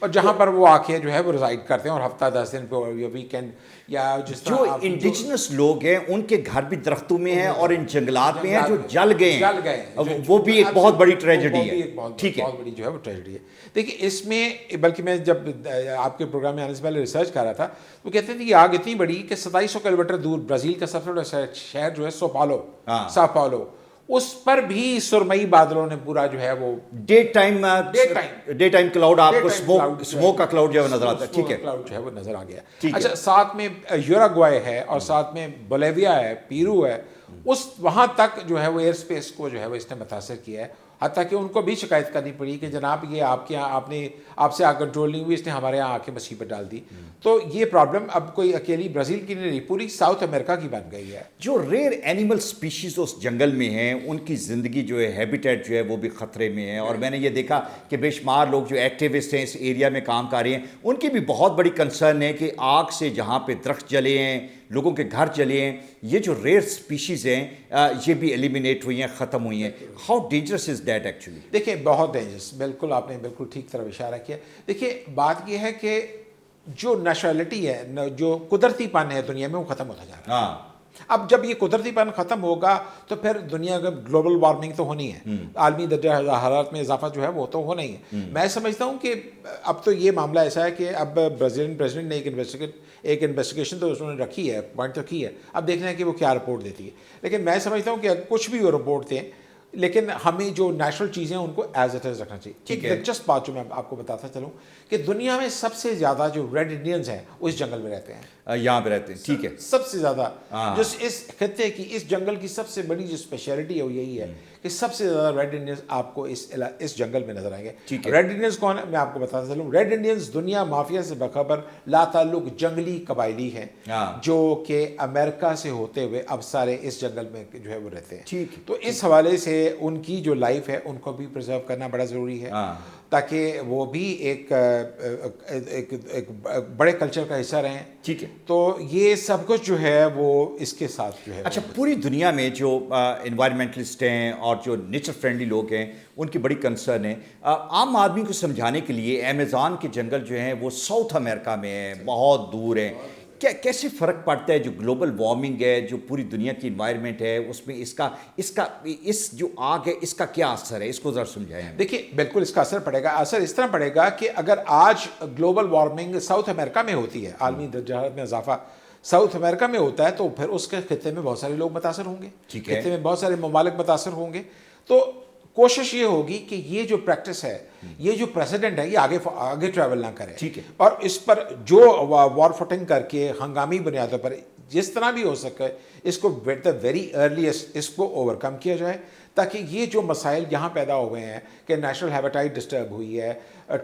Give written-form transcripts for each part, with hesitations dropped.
اور جہاں پر وہ آ کے جو ہے وہ ریزائڈ کرتے ہیں اور ہفتہ 10 دن پہ یا ویکینڈ یا جس جو انڈیجنس لوگ ہیں ان کے گھر بھی درختوں میں ہیں اور ان جنگلات میں ہیں جو جل گئے ہیں، وہ بھی ایک بہت بڑی ٹریجڈی ہے. ٹھیک ہے، بہت بڑی جو ہے وہ ٹریجڈی ہے. دیکھیے اس میں بلکہ میں جب آپ کے پروگرام میں آنے سے پہلے ریسرچ کر رہا تھا وہ کہتے تھے یہ آگ اتنی بڑی کہ 2700 کلومیٹر دور برازیل کا سب سے بڑا شہر جو ہے ساؤ پاولو اس پر بھی سرمئی بادلوں نے پورا جو ہے وہ ڈے ٹائم کلاؤڈ آپ کو سموک کا کلاؤڈ جو ہے نظر آتا ہے. ٹھیک ہے، کلاؤڈ جو ہے وہ نظر آ گیا. اچھا ساتھ میں یوراگوائے ہے اور ساتھ میں بولیویا ہے، پیرو ہے، اس وہاں تک جو ہے وہ ایئر سپیس کو جو ہے وہ اس نے متاثر کیا ہے. حتیٰ کہ ان کو بھی شکایت کرنی پڑی کہ جناب یہ آپ کے یہاں آپ سے کنٹرول نہیں ہوئی، اس نے ہمارے یہاں آ کے مصیبت ڈال دی. تو یہ پرابلم اب کوئی اکیلی برازیل کی نہیں، پوری ساؤتھ امریکہ کی بن گئی ہے. جو ریئر اینیمل سپیشیز اس جنگل میں ہیں ان کی زندگی جو ہے، ہیبیٹیٹ جو ہے وہ بھی خطرے میں ہے. اور میں نے یہ دیکھا کہ بے شمار لوگ جو ایکٹیوسٹ ہیں اس ایریا میں کام کر رہے ہیں، ان کی بھی بہت بڑی کنسرن ہے کہ آگ سے جہاں پہ درخت جلے ہیں، لوگوں کے گھر چلے ہیں، یہ جو ریئر سپیشیز ہیں یہ بھی ایلیمینیٹ ہوئی ہیں، ختم ہوئی ہیں. How dangerous is that actually? دیکھیں بہت ڈینجرس، بالکل آپ نے بالکل ٹھیک طرف اشارہ کیا. دیکھیے بات یہ ہے کہ جو نیچرلٹی ہے، جو قدرتی پن ہے دنیا میں وہ ختم ہوتا جا رہا ہے. اب جب یہ قدرتی پن ختم ہوگا تو پھر دنیا کا گلوبل وارمنگ تو ہونی ہے، عالمی درجہ حرارت میں اضافہ جو ہے وہ تو ہونا ہی ہے. میں سمجھتا ہوں کہ اب تو یہ معاملہ ایسا ہے کہ اب برازیلین پریزیڈنٹ نے ایک انویسٹیگیشن تو انہوں نے رکھی ہے، پوائنٹ تو کی ہے، اب دیکھنا ہے کہ وہ کیا رپورٹ دیتی ہے. لیکن میں سمجھتا ہوں کہ کچھ بھی وہ رپورٹ دیں لیکن ہمیں جو نیچرل چیزیں ان کو ایز اٹ از رکھنا چاہیے. ایک دلچسپ بات جو میں آپ کو بتاتا چلوں کہ دنیا میں سب سے زیادہ جو ریڈ انڈینز ہیں وہ اس جنگل میں رہتے ہیں، یہاں پہ رہتے ہیں. ٹھیک ہے، سب سے زیادہ جو اس خطے کی اس جنگل کی سب سے بڑی جو اسپیشلٹی ہے وہ یہی ہے کہ سب سے زیادہ ریڈ انڈینز آپ کو اس جنگل میں نظر آئیں گے. ریڈ انڈینز کون ہے میں آپ کو بتاتا چلوں. ریڈ انڈینز دنیا مافیا سے باخبر لاتعلق جنگلی قبائلی ہیں جو کہ امریکہ سے ہوتے ہوئے اب سارے اس جنگل میں جو ہے وہ رہتے ہیں. تو اس حوالے سے ان کی جو لائف ہے ان کو بھی پرزرو کرنا بڑا ضروری ہے تاکہ وہ بھی ایک بڑے کلچر کا حصہ رہیں. ٹھیک ہے، تو یہ سب کچھ جو ہے وہ اس کے ساتھ جو ہے. اچھا پوری دنیا میں جو انوائرمنٹلسٹ ہیں اور جو نیچر فرینڈلی لوگ ہیں ان کی بڑی کنسرن ہے. عام آدمی کو سمجھانے کے لیے ایمیزون کے جنگل جو ہیں وہ ساؤتھ امریکہ میں ہیں، بہت دور ہیں. کیسے فرق پڑتا ہے جو گلوبل وارمنگ ہے، جو پوری دنیا کی انوائرمنٹ ہے، اس میں اس جو آگ ہے اس کا کیا اثر ہے؟ اس کو ذرا سمجھائیں. دیکھیے بالکل اس کا اثر پڑے گا. اثر اس طرح پڑے گا کہ اگر آج گلوبل وارمنگ ساؤتھ امریکہ میں ہوتی ہے، عالمی درجہ حرارت میں اضافہ ساؤتھ امریکہ میں ہوتا ہے، تو پھر اس کے خطے میں بہت سارے لوگ متاثر ہوں گے، خطے میں بہت سارے ممالک متاثر ہوں گے. تو کوشش یہ ہوگی کہ یہ جو پریکٹس ہے، یہ جو پریسیڈنٹ ہے، یہ آگے ٹریول نہ کرے. ٹھیک ہے، اور اس پر جو وار فوٹنگ کر کے ہنگامی بنیادوں پر جس طرح بھی ہو سکے اس کو ایٹ دا ویری ارلیسٹ اس کو اوور کم کیا جائے تاکہ یہ جو مسائل یہاں پیدا ہوئے ہیں کہ نیشنل ہیبیٹائٹ ڈسٹرب ہوئی ہے،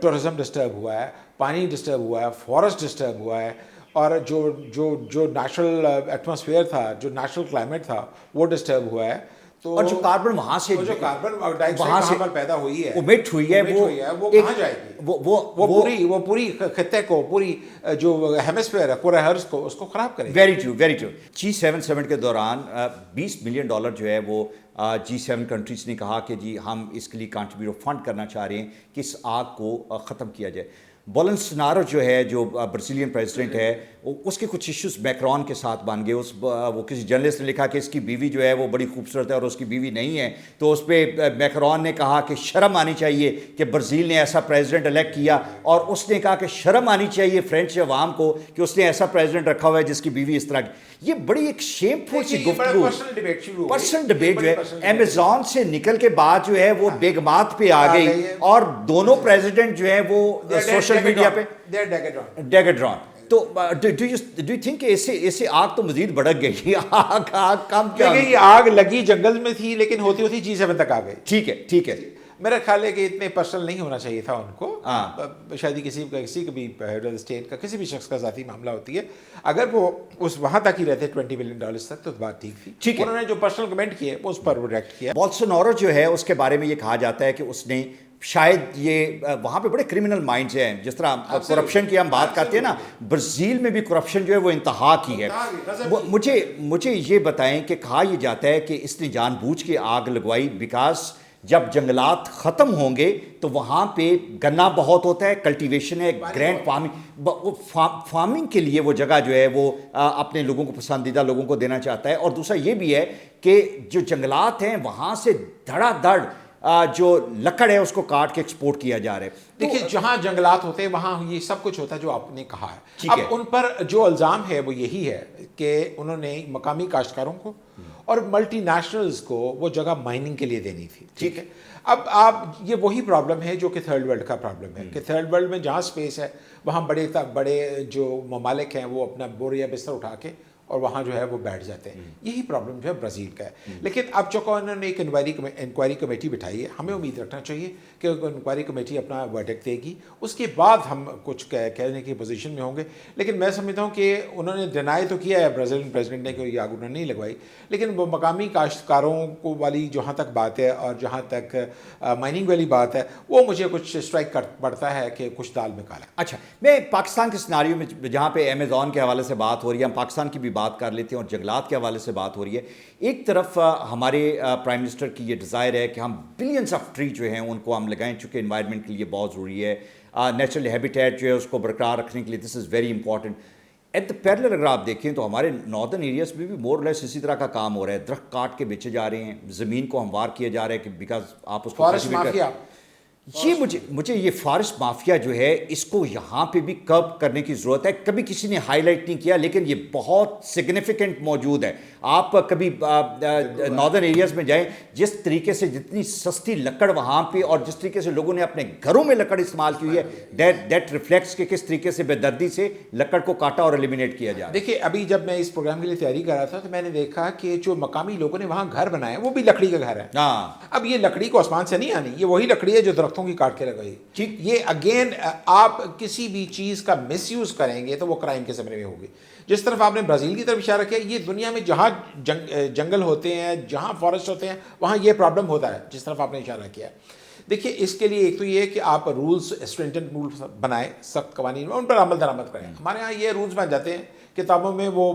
ٹورزم ڈسٹرب ہوا ہے، پانی ڈسٹرب ہوا ہے، فارسٹ ڈسٹرب ہوا ہے، اور جو نیچرل ایٹماسفیئر تھا، جو نیچرل کلائمیٹ تھا وہ ڈسٹرب ہوا ہے. تو اور جو کاربن وہاں سے جو کاربن ڈائی آکسائڈ وہاں پر پیدا ہوئی ہے، امٹ ہوئی ہے، وہ کہاں جائے گی؟ وہ پوری خطے کو، پوری جو ہیمسفیئر ہے پورے ارتھ کو، اس کو خراب کرے گی. Very true. G7 سمٹ کے دوران $20 ملین جو ہے وہ G7 کنٹریز نے کہا کہ جی ہم اس کے لیے کانٹریبیوٹ فنڈ کرنا چاہ رہے ہیں کہ اس آگ کو ختم کیا جائے. بولسنارو جو ہے، جو برازیلین پریزیڈنٹ ہے، اس کے کچھ ایشوز میکرون کے ساتھ بن گئے. وہ کسی جرنلسٹ نے لکھا کہ اس کی بیوی جو ہے وہ بڑی خوبصورت ہے اور اس کی بیوی نہیں ہے، تو اس پہ میکرون نے کہا کہ شرم آنی چاہیے کہ برازیل نے ایسا پریزیڈنٹ الیکٹ کیا. اور اس نے کہا کہ شرم آنی چاہیے فرینچ عوام کو کہ اس نے ایسا پریزیڈنٹ رکھا ہوا ہے جس کی بیوی اس طرح کی. یہ بڑی ایک شیم فل سی گفتگو، پرسنل ڈبیٹ جو ہے ایمیزون سے نکل کے بعد جو ہے وہ بیگمات پہ آ گئی، اور دونوں پریزیڈنٹ جو ہیں وہ سوشل میڈیا پہ ڈیگڈران. تو ڈو یو تھنک کہ اسے آگ تو مزید بڑھ گئی؟ آگ کم کیا؟ یہ آگ لگی جنگل میں تھی لیکن ہوتی ہوتی G7 تک آ گئی. ٹھیک ہے. میرا خیال ہے کہ اتنے پرسنل نہیں ہونا چاہیے تھا ان کو. شاید کسی کا بھی ہیڈ آف اسٹیٹ کا کسی بھی شخص کا ذاتی معاملہ ہوتی ہے. اگر وہ اس وہاں تک ہی رہتے $20 ملین تک تو بات ٹھیک تھی. انہوں نے جو پرسنل کمنٹ کیے وہ اس پر ریئیکٹ کیا. بولسونارو جو ہے اس کے بارے میں یہ کہا جاتا ہے کہ اس نے شاید یہ وہاں پہ بڑے کرمنل مائنڈز ہیں. جس طرح کرپشن کی ہم بات کرتے ہیں نا، برازیل میں بھی کرپشن جو ہے وہ انتہا کی ہے. مجھے یہ بتائیں کہ کہا یہ جاتا ہے کہ اس نے جان بوجھ کے آگ لگوائی بیکاز جب جنگلات ختم ہوں گے تو وہاں پہ گنا بہت ہوتا ہے, کلٹیویشن ہے, گرینڈ فارمنگ کے لیے وہ جگہ جو ہے وہ اپنے لوگوں کو, پسندیدہ لوگوں کو دینا چاہتا ہے. اور دوسرا یہ بھی ہے کہ جو جنگلات ہیں وہاں سے دھڑا دھڑ جو لکڑ ہے اس کو کاٹ کے ایکسپورٹ کیا جا رہا ہے. دیکھیے جہاں جنگلات ہوتے ہیں وہاں یہ سب کچھ ہوتا ہے جو آپ نے کہا ہے. اب ان پر جو الزام ہے وہ یہی ہے کہ انہوں نے مقامی کاشتکاروں کو اور ملٹی نیشنلز کو وہ جگہ مائننگ کے لیے دینی تھی. ٹھیک ہے, اب آپ یہ وہی پرابلم ہے جو کہ تھرڈ ورلڈ کا پرابلم ہے کہ تھرڈ ورلڈ میں جہاں سپیس ہے وہاں بڑے جو ممالک ہیں وہ اپنا بوریا بستر اٹھا کے اور وہاں جو ہے وہ بیٹھ جاتے ہیں. یہی پرابلم جو ہے برازیل کا ہے. لیکن اب چونکہ انہوں نے ایک انکوائری کمیٹی بٹھائی ہے, ہمیں امید رکھنا چاہیے کہ انکوائری کمیٹی اپنا ورڈکٹ دے گی, اس کے بعد ہم کچھ کہنے کی پوزیشن میں ہوں گے. لیکن میں سمجھتا ہوں کہ انہوں نے ڈینائی تو کیا ہے برازیلین پریزیڈنٹ نے کہ یہ آگ انہوں نے نہیں لگوائی, لیکن وہ مقامی کاشتکاروں کو والی جہاں تک بات ہے اور جہاں تک مائننگ والی بات ہے وہ مجھے کچھ اسٹرائک پڑتا ہے کہ کچھ دال میں کالا. اچھا, میں پاکستان کے سناریو میں جہاں پہ امیزون کے حوالے سے بات ہو رہی ہے, ہم پاکستان کی بھی بات کر لیتے ہیں اور جنگلات کے حوالے سے بات ہو رہی ہے. ایک طرف ہمارے پرائم منسٹر کی یہ ڈیزائر ہے کہ ہم بلینس آف ٹری جو ہیں ان کو ہم لگائیں, چونکہ انوائرمنٹ کے لیے بہت ضروری ہے. نیچرل ہیبیٹیٹ جو ہے اس کو برقرار رکھنے کے لیے this is very important. At the parlour اگر آپ دیکھیں تو ہمارے ناردرن ایریاز میں بھی مور لیس اسی طرح کا کام ہو رہا ہے. درخت کاٹ کے بیچے جا رہے ہیں, زمین کو ہموار کیا جا رہا ہے کہ بیکاز آپ اس کو فارسٹ مافیا. یہ مجھے یہ فارسٹ مافیا جو ہے اس کو یہاں پہ بھی کرب کرنے کی ضرورت ہے. کبھی کسی نے ہائی لائٹ نہیں کیا لیکن یہ بہت سگنیفیکنٹ موجود ہے. آپ کبھی ناردرن ایریاز میں جائیں, جس طریقے سے جتنی سستی لکڑ وہاں پہ اور جس طریقے سے لوگوں نے اپنے گھروں میں لکڑ استعمال کی ہوئی ہے, دیٹ ریفلیکٹس کہ کس طریقے سے بے دردی سے لکڑ کو کاٹا اور ایلیمینیٹ کیا جائے. دیکھیے ابھی جب میں اس پروگرام کے لیے تیاری کر رہا تھا تو میں نے دیکھا کہ جو مقامی لوگوں نے وہاں گھر بنائے وہ بھی لکڑی کا گھر ہے. اب یہ لکڑی کو آسمان سے نہیں آنی, یہ وہی لکڑی ہے جو درختوں کی کاٹ کے لگائی. ٹھیک, یہ اگین آپ کسی بھی چیز کا مس یوز کریں گے تو وہ کرائم کے زمرے میں ہوگی. جس طرف آپ نے برازیل کی طرف اشارہ کیا, یہ دنیا میں جہاں جنگل ہوتے ہیں, جہاں فارسٹ ہوتے ہیں, وہاں یہ پرابلم ہوتا ہے جس طرف آپ نے اشارہ کیا. دیکھیے اس کے لیے ایک تو یہ ہے کہ آپ رولز اسٹرینٹنٹ رولز بنائیں, سخت قوانین ان پر عمل درآمد کریں. ہمارے ہاں یہ رولز بن جاتے ہیں, کتابوں میں وہ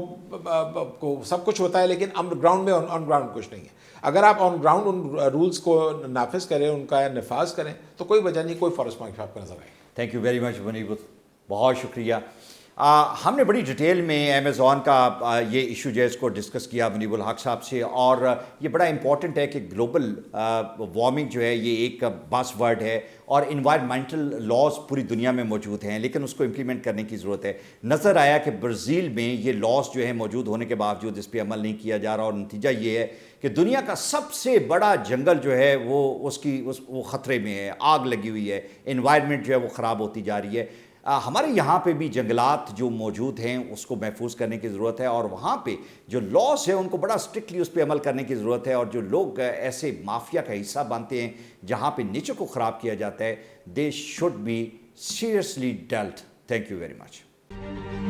سب کچھ ہوتا ہے لیکن گراؤنڈ میں آن گراؤنڈ کچھ نہیں ہے. اگر آپ آن گراؤنڈ ان رولز کو نافذ کریں, ان کا نفاذ کریں تو کوئی وجہ نہیں کوئی فارسٹ مافیا آپ کو نظر آئے. تھینک یو ویری مچ منیب, بہت شکریہ. ہم نے بڑی ڈیٹیل میں امیزون کا یہ ایشو جو ہے اس کو ڈسکس کیا منیب الحق صاحب سے, اور یہ بڑا امپورٹنٹ ہے کہ گلوبل وارمنگ جو ہے یہ ایک باس ورڈ ہے اور انوائرمنٹل لاز پوری دنیا میں موجود ہیں لیکن اس کو امپلیمنٹ کرنے کی ضرورت ہے. نظر آیا کہ برازیل میں یہ لاز جو ہے موجود ہونے کے باوجود اس پہ عمل نہیں کیا جا رہا, اور نتیجہ یہ ہے کہ دنیا کا سب سے بڑا جنگل جو ہے وہ خطرے میں ہے, آگ لگی ہوئی ہے, انوائرمنٹ جو ہے وہ خراب ہوتی جا رہی ہے. ہمارے یہاں پہ بھی جنگلات جو موجود ہیں اس کو محفوظ کرنے کی ضرورت ہے, اور وہاں پہ جو لاس ہے ان کو بڑا اسٹرکٹلی اس پہ عمل کرنے کی ضرورت ہے. اور جو لوگ ایسے مافیا کا حصہ بنتے ہیں جہاں پہ نیچر کو خراب کیا جاتا ہے, they should be seriously dealt. Thank you very much.